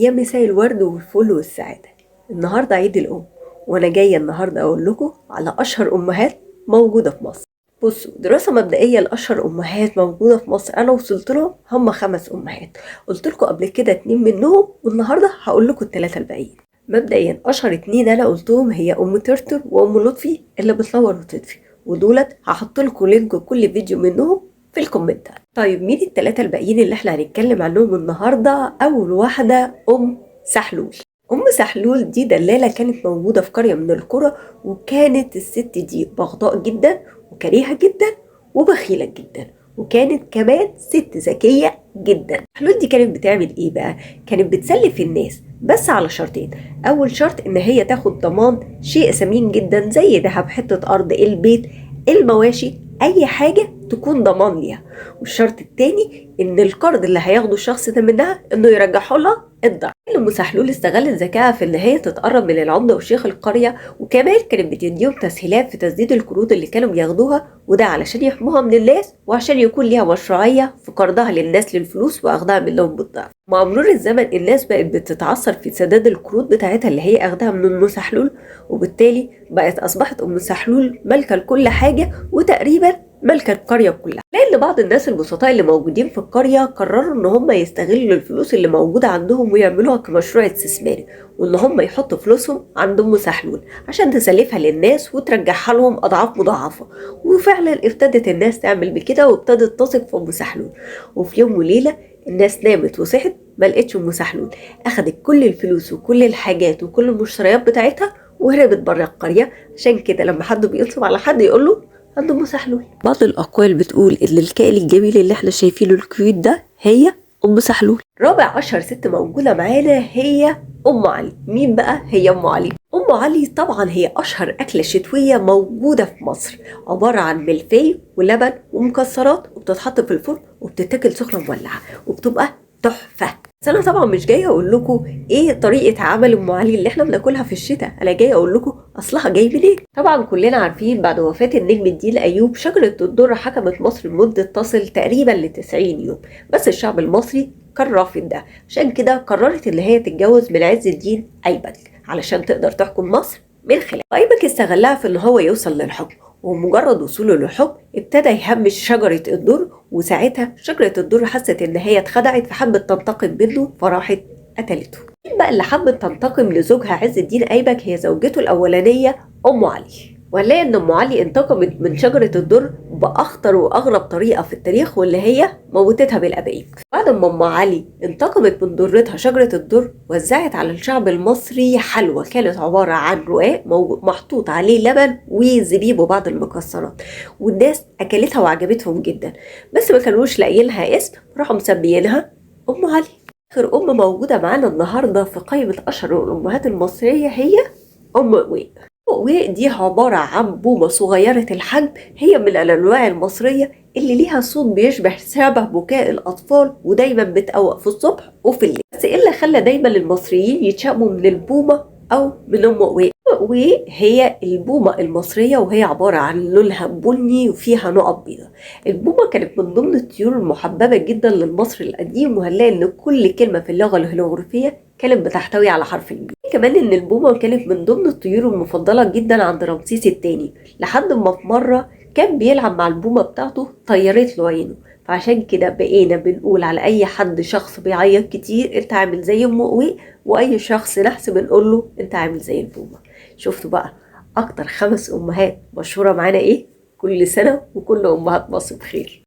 يا مساء الورد والفل والسعادة. النهاردة عيد الأم، وأنا جاية النهاردة أقول لكم على أشهر أمهات موجودة في مصر. بصوا، دراسة مبدئية لأشهر أمهات موجودة في مصر أنا وصلت لهم هم 5 أمهات. قلت لكم قبل كده 2 منهم، والنهاردة هقول لكم ال3 الباقيين. مبدئيا أشهر 2 أنا قلتهم هي أم ترتر وأم لطفي اللي بتنور وتطفي، ودولت هحط لكم لينك كل فيديو منهم في الكومنتات. طيب مين ال3 الباقيين اللي احنا هنتكلم عنهم النهارده؟ اول واحده ام سحلول. ام سحلول دي دلاله كانت موجوده في قريه من القرى، وكانت الست دي بغضاء جدا وكريهه جدا وبخيله جدا، وكانت كمان ست ذكيه جدا. سحلول دي كانت بتعمل ايه بقى؟ كانت بتسلف الناس بس على شرطين. اول شرط ان هي تاخد ضمان شيء ثمين جدا زي ذهب، حته ارض، البيت، المواشي، اي حاجه تكون ضمان ليها. والشرط التاني ان القرض اللي هياخده الشخص ده منها انه يرجعه لها الضعف. ام سحلول استغلت ذكائها في ان هي تتقرب من العمده وشيخ القريه، وكمان كانت بتديهم تسهيلات في تسديد القروض اللي كانوا بياخدوها، وده علشان يحموها من الناس وعشان يكون ليها مشروعيه في قرضها للناس للفلوس واخدها منهم بالضعف. مع مرور الزمن الناس بقت بتتعثر في سداد القروض بتاعتها اللي هي اخدها من ام سحلول، وبالتالي اصبحت ام سحلول مالكه لكل حاجه، وتقريبا ملك القرية كلها. لأن بعض الناس البسطاء اللي موجودين في القرية قرروا إن هم يستغلوا الفلوس اللي موجودة عندهم ويعملوها كمشروع استثماري، وإن هم يحطوا فلوسهم عند أم سحلول عشان تسلفها للناس وترجعها لهم أضعاف مضاعفة. وفعلا ابتدت الناس تعمل بكده، وابتدت تثق في أم سحلول. وفي يوم وليلة الناس نامت وصحت ما لقتش أم سحلول، أخدت كل الفلوس وكل الحاجات وكل المشتريات بتاعتها وهربت بره القرية. عشان كده لما حد بينصب على حد يقول له عند ام سحلول. بعض الاقوال بتقول ان الكائن الجميل اللي احنا شايفينه الكيوت ده هي ام سحلول. رابع اشهر ست موجوده معانا هي ام علي. مين بقى هي ام علي؟ ام علي طبعا هي اشهر اكله شتويه موجوده في مصر، عباره عن ملفي ولبن ومكسرات، وبتتحط في الفرن وبتتاكل سخنه مولعه وبتبقى تحفه. بس انا طبعا مش جايه اقول لكم ايه طريقه عمل ام علي اللي احنا بناكلها في الشتاء، انا جايه اقول لكم اصلها جاي منين. طبعا كلنا عارفين بعد وفاه النجم الدين ايوب شجره الدر حكمت مصر لمده تصل تقريبا ل90 يوم، بس الشعب المصري كان رافض ده. عشان كده قررت ان هي تتجوز من عز الدين ايبك علشان تقدر تحكم مصر من خلال. ايبك استغلها في ان هو يوصل للحكم، ومجرد وصوله للحكم ابتدى يهمش شجرة الدر، وساعتها شجرة الدر حست ان هي اتخدعت فحبت تنتقم منه فراحت قتلته. مين بقى اللي حبت تنتقم لزوجها عز الدين ايبك؟ هي زوجته الاولانية ام علي. ولا ان ام علي انتقمت من شجرة الدر باخطر واغرب طريقة في التاريخ، واللي هي موتتها بالابائيب. بعد ما ام علي انتقمت من ضرتها شجرة الدر، وزعت على الشعب المصري حلوى كانت عبارة عن رقاق محطوط عليه لبن وزبيب وبعض المكسرات، والناس اكلتها وعجبتهم جدا، بس ما كانوش لاقيين لها اسم، راحوا مسميينها ام علي. اخر ام موجودة معانا النهاردة في قائمة اشهر الامهات المصرية هي ام قوي. ودي عبارة عن بومة صغيرة الحجم، هي من الأنواع المصرية اللي ليها صوت بيشبه شبه بكاء الأطفال، ودايما بتقوق في الصبح وفي الليل. بس إيه اللي خلى دايما المصريين يتشائموا من البومة أو من أم قوي؟ وهي البومة المصرية، وهي عبارة عن لونها بني وفيها نقط بيضاء. البومة كانت من ضمن الطيور المحببة جدا للمصري القديم، وهنلاقي إن كل كلمة في اللغة الهيروغليفية كانت بتحتوي على حرف الميم. كمان ان البومة كانت من ضمن الطيور المفضلة جدا عند رمسيس الثاني، لحد ما في مرة كان بيلعب مع البومة بتاعته طيرت له عينه. فعشان كده بقينا بنقول على اي حد شخص بيعيط كتير انت عامل زي ام قوي، واي شخص نحس بنقول له انت عامل زي البومة. شفتوا بقى اكتر 5 امهات مشهورة معانا ايه؟ كل سنة وكل امهات مصر بخير.